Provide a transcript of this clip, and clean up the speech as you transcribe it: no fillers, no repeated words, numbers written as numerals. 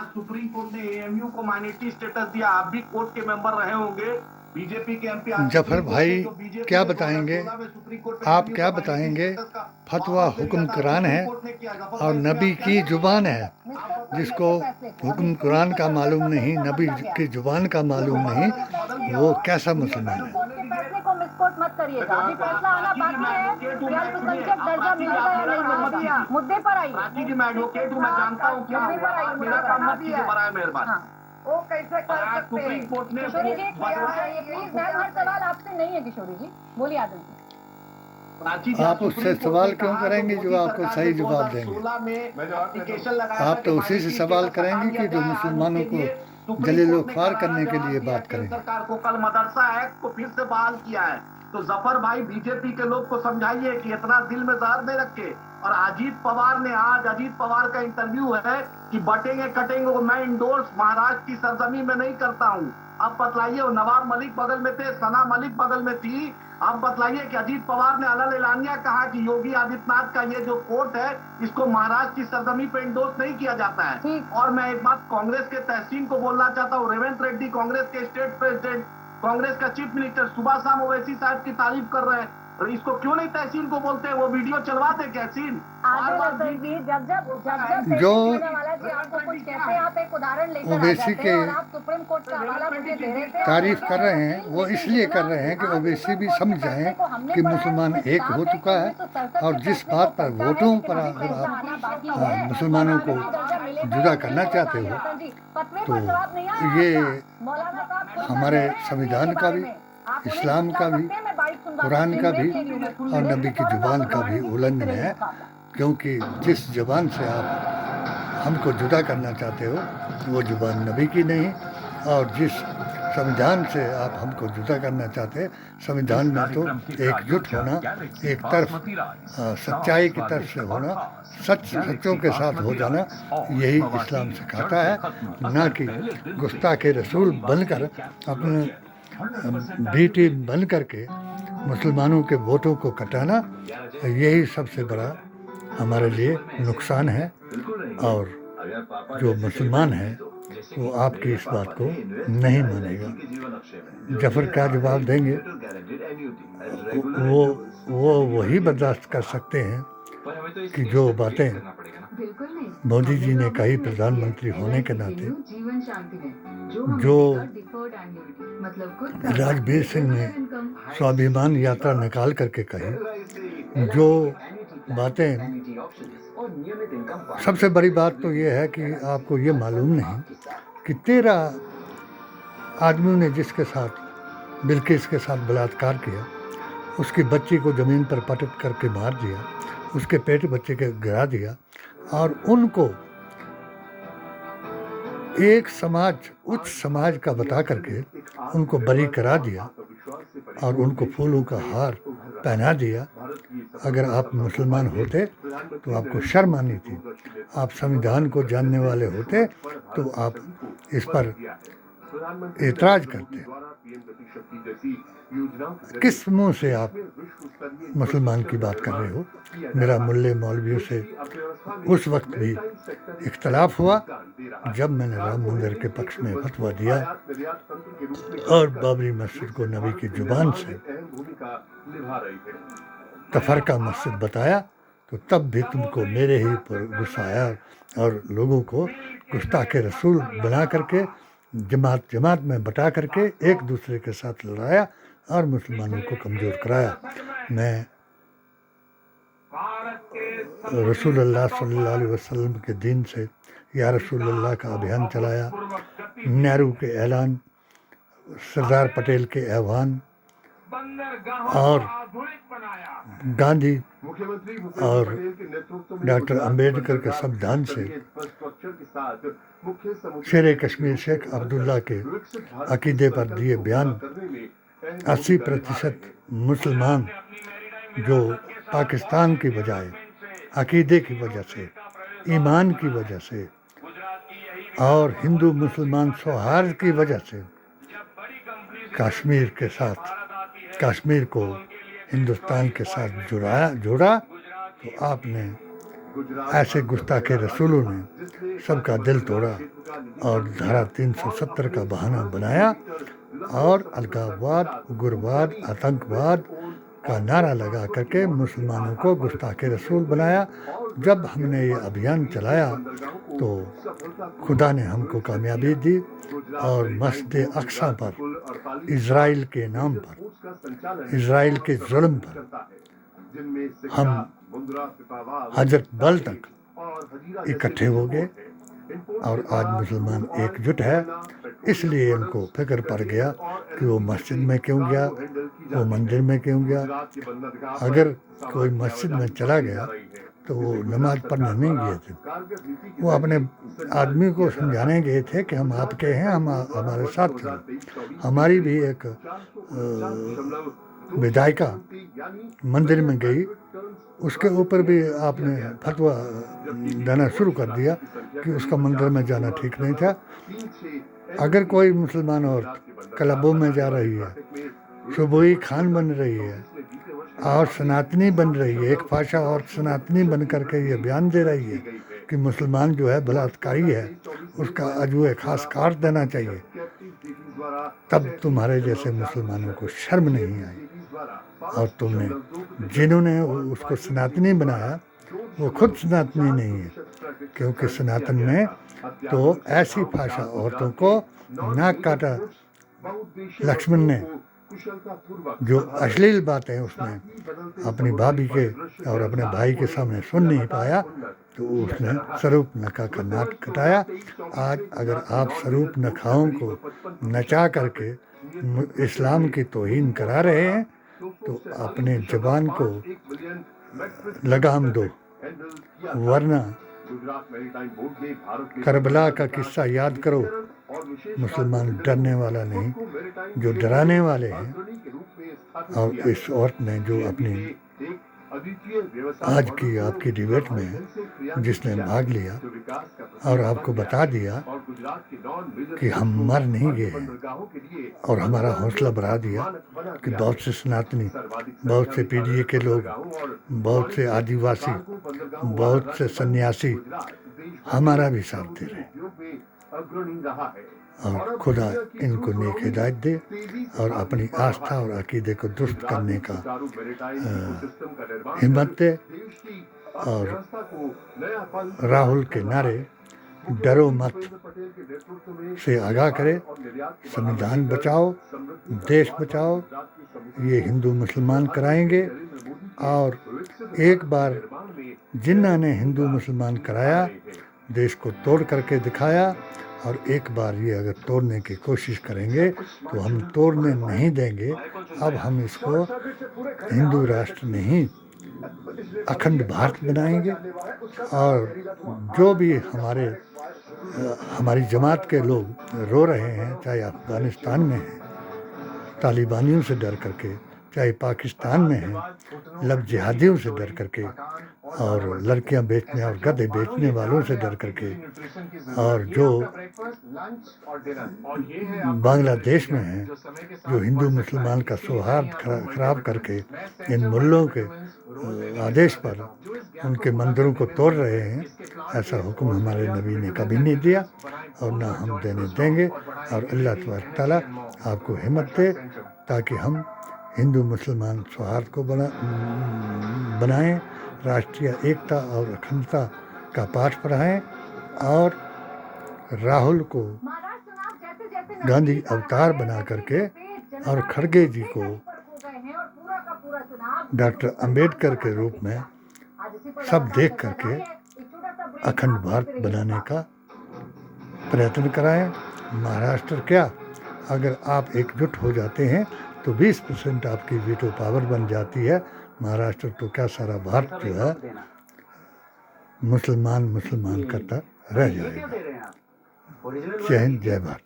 आज supreme court ने AMU को माइनॉरिटी स्टेटस दिया, आप भी कोर्ट के मेंबर रहे होंगे, बीजेपी के एमपी। जफर भाई क्या बताएंगे, आप क्या बताएंगे? फतवा हुक्म कुरान है और नबी की जुबान है। जिसको हुक्म कुरान का मालूम नहीं, नबी की जुबान का मालूम नहीं, वो कैसा मुसलमान है? मत करिएगा, अभी फैसला आना बाकी है कि अल्पसंख्यक दर्जा मिलेगा या नहीं मिलेगा। मुद्दे पर आइए। राखी जी, मैं एडवोकेट हूं, मैं जानता हूं क्या हुआ, मेरा काम मत कीजिए बराए मेहरबानी। वो कैसे कर सकते हैं? सुप्रीम कोर्ट ने किशोरी जी प्लीज, मैम हर सवाल आपसे नहीं है। किशोरी जी बोलिए। आदमी जी आप उससे सवाल क्यों करेंगे जो आपको सही जवाब देंगे? आप तो उसी से सवाल करेंगे कि जो मुसलमानों को जलीलो ख्वार करने के लिए बात करें। सरकार को कल मदरसा एक्ट को फिर से बहाल किया है, तो जफर भाई बीजेपी के लोग को समझाइए कि इतना दिल में जहर नहीं रखे। और अजीत पवार ने, आज अजीत पवार का इंटरव्यू है कि बटेंगे कटेंगे, मैं इंडोर्स महाराष्ट्र की सरजमी में नहीं करता हूँ। अब बतलाइए, नवाब मलिक बगल में थे, सना मलिक बगल में थी, अब बतलाइए कि अजीत पवार ने अलग एलानिया कहा कि योगी आदित्यनाथ का ये जो कोर्ट है इसको महाराष्ट्र की सरजमी पे इंडोर्स नहीं किया जाता है। और मैं एक बात कांग्रेस के तहसीन को बोलना चाहता हूँ, रेवंत रेड्डी कांग्रेस के स्टेट प्रेसिडेंट, कांग्रेस का चीफ मिनिस्टर सुबह शाम ओवैसी साहब की तारीफ कर रहे हैं, और इसको क्यों नहीं तहसीन को बोलते हैं? वो वीडियो चलवाते क्या सीन? जो ओवैसी के तारीफ कर रहे हैं वो इसलिए कर रहे हैं कि ओवैसी भी समझ जाएं कि मुसलमान एक हो चुका है, और जिस बात पर वोटों पर अगर आप मुसलमानों को जुदा करना चाहते हो तो ये हमारे संविधान का भी, इस्लाम का भी, कुरान का भी और नबी की जुबान का भी उल्लंघन है। क्योंकि जिस जुबान से आप हमको जुदा करना चाहते हो वो जुबान नबी की नहीं, और जिस संविधान से आप हमको जुदा करना चाहते हैं, संविधान में तो एकजुट होना, एक तरफ सच्चाई की तरफ से होना, सच्चों के साथ हो जाना, यही इस्लाम सिखाता है, ना कि गुस्ताखे रसूल बनकर अपने बेटी बन करके मुसलमानों के वोटों को कटाना। यही सबसे बड़ा हमारे लिए नुकसान है। और जो मुसलमान है वो आपकी इस बात को नहीं मानेगा। जफर क्या जवाब देंगे? वो वही बर्दाश्त कर सकते हैं कि जो बातें मोदी जी ने कही प्रधानमंत्री होने के नाते, जो राजवीर सिंह ने स्वाभिमान यात्रा निकाल करके कही, जो बातें, सबसे बड़ी बात तो ये है कि आपको ये मालूम नहीं कि 13 आदमियों ने जिसके साथ बिल्किस के साथ बलात्कार किया, उसकी बच्ची को ज़मीन पर पटक करके मार दिया, उसके पेट बच्चे के गिरा दिया, और उनको एक समाज, उच्च समाज का बता करके उनको बरी करा दिया और उनको फूलों का हार पहना दिया। अगर आप मुसलमान होते तो आपको शर्म आनी थी। आप संविधान को जानने वाले होते तो आप इस पर एतराज करते। किस मुंह से आप मुसलमान की बात कर रहे हो? मेरा मुल्ले मौलवियों से उस वक्त भी इख्तलाफ हुआ जब मैंने राम मंदिर के पक्ष में फतवा दिया और बाबरी मस्जिद को नबी की जुबान से तफरका मस्जिद बताया, तो तब भी तुमको मेरे ही पर गुस्सा आया और लोगों को गुस्ताखे रसूल बना करके जमात में बटा करके एक दूसरे के साथ लड़ाया और मुसलमानों को कमज़ोर कराया। मैं रसूलुल्लाह सल्लल्लाहु अलैहि वसल्लम के दिन से या रसूलुल्लाह का अभियान चलाया, नेहरू के ऐलान, सरदार पटेल के आह्वान और गांधी और डॉक्टर अंबेडकर के संविधान से शेर कश्मीर शेख अब्दुल्ला के अकीदे पर दिए बयान 80% मुसलमान जो पाकिस्तान की बजाय अकीदे की वजह से, ईमान की वजह से और हिंदू मुसलमान सौहार्द की वजह से कश्मीर के साथ, कश्मीर को हिंदुस्तान के साथ जोड़ा, तो आपने ऐसे गुस्ताखे रसूलों ने सबका दिल तोड़ा और धारा 370 का बहाना बनाया और अलगाववाद, उग्रवाद, आतंकवाद का नारा लगा करके मुसलमानों को गुस्ताखे रसूल बनाया। जब हमने ये अभियान चलाया तो खुदा ने हमको कामयाबी दी और मस्जिद अक्सा पर इज़राइल के नाम पर, इज़राइल के जुल्म पर हम हजरत बल तक इकट्ठे हो गए और आज मुसलमान एकजुट है। इसलिए उनको फिक्र पड़ गया कि वो मस्जिद में क्यों गया, वो मंदिर में क्यों गया। अगर कोई मस्जिद में चला गया तो वो नमाज पढ़ने नहीं गए थे, वो अपने आदमी को समझाने गए थे कि हम आपके हैं, हम हमारे साथ चलो। हमारी भी एक विधायिका मंदिर में गई, उसके ऊपर भी आपने फतवा देना शुरू कर दिया कि उसका मंदिर में जाना ठीक नहीं था। अगर कोई मुसलमान औरत क्लबों में जा रही है, सुबह खान बन रही है और सनातनी बन रही है, एक फाशा और सनातनी बन करके ये बयान दे रही है कि मुसलमान जो है बलात्कारी है, उसका अजूए खास काट देना चाहिए, तब तुम्हारे जैसे मुसलमानों को शर्म नहीं आई। और तुमने जिन्होंने उसको सनातनी बनाया वो खुद सनातनी नहीं है, क्योंकि सनातन में तो ऐसी भाषा औरतों को नाक काटा। लक्ष्मण ने जो अश्लील बातें उसने अपनी भाभी के और अपने भाई के सामने सुन नहीं पाया तो उसने स्वरूप नखा का नाक कटाया। आज अगर आप स्वरूप नखाओं को नचा करके इस्लाम की तौहीन करा रहे हैं तो अपने ज़बान को लगाम दो, वरना करबला का किस्सा याद करो। मुसलमान डरने वाला नहीं, जो डराने वाले हैं। और इस औरत ने जो अपनी आज की आपकी डिबेट में जिसने भाग लिया और आपको बता दिया कि हम मर नहीं गए हैं, और हमारा हौसला बढ़ा दिया कि बहुत से सनातनी, बहुत से पीडीए के लोग, बहुत से आदिवासी, बहुत से सन्यासी हमारा भी साथ दे रहे हैं। और खुदा इनको नेक हिदायत दे और अपनी आस्था और अकीदे को दुरुस्त करने का हिम्मत दे। और राहुल के नारे डरो मत से आगाह करे, संविधान बचाओ, देश बचाओ, ये हिंदू मुसलमान कराएंगे। और एक बार जिन्ना ने हिंदू मुसलमान कराया, देश को तोड़ करके दिखाया, और एक बार ये अगर तोड़ने की कोशिश करेंगे तो हम तोड़ने नहीं देंगे। अब हम इसको हिंदू राष्ट्र नहीं अखंड भारत बनाएंगे। और जो भी हमारी जमात के लोग रो रहे हैं, चाहे अफ़गानिस्तान में हैं तालिबानियों से डर करके, चाहे पाकिस्तान में हैं लब जिहादियों से डर करके, और लड़कियां बेचने और गधे बेचने वालों से डर करके, और जो बांग्लादेश में हैं जो हिंदू मुसलमान का सौहार्द खराब करके इन मुल्लों के आदेश पर उनके मंदिरों को तोड़ रहे हैं, ऐसा हुक्म हमारे नबी ने कभी नहीं दिया और ना हम देने देंगे। और अल्लाह तबारक तआला आपको हिम्मत दे ताकि हम हिंदू मुसलमान सौहार्द को बनाएं, राष्ट्रीय एकता और अखंडता का पाठ पढ़ाएं, और राहुल को गांधी अवतार बना करके और खड़गे जी को डॉक्टर अंबेडकर के रूप में सब देख करके अखंड भारत बनाने का प्रयत्न कराएं। महाराष्ट्र क्या, अगर आप एकजुट हो जाते हैं तो 20% आपकी वीटो पावर बन जाती है। महाराष्ट्र तो क्या सारा भारत जो है मुसलमान करता रह जाएगा। जय हिंद, जय भारत।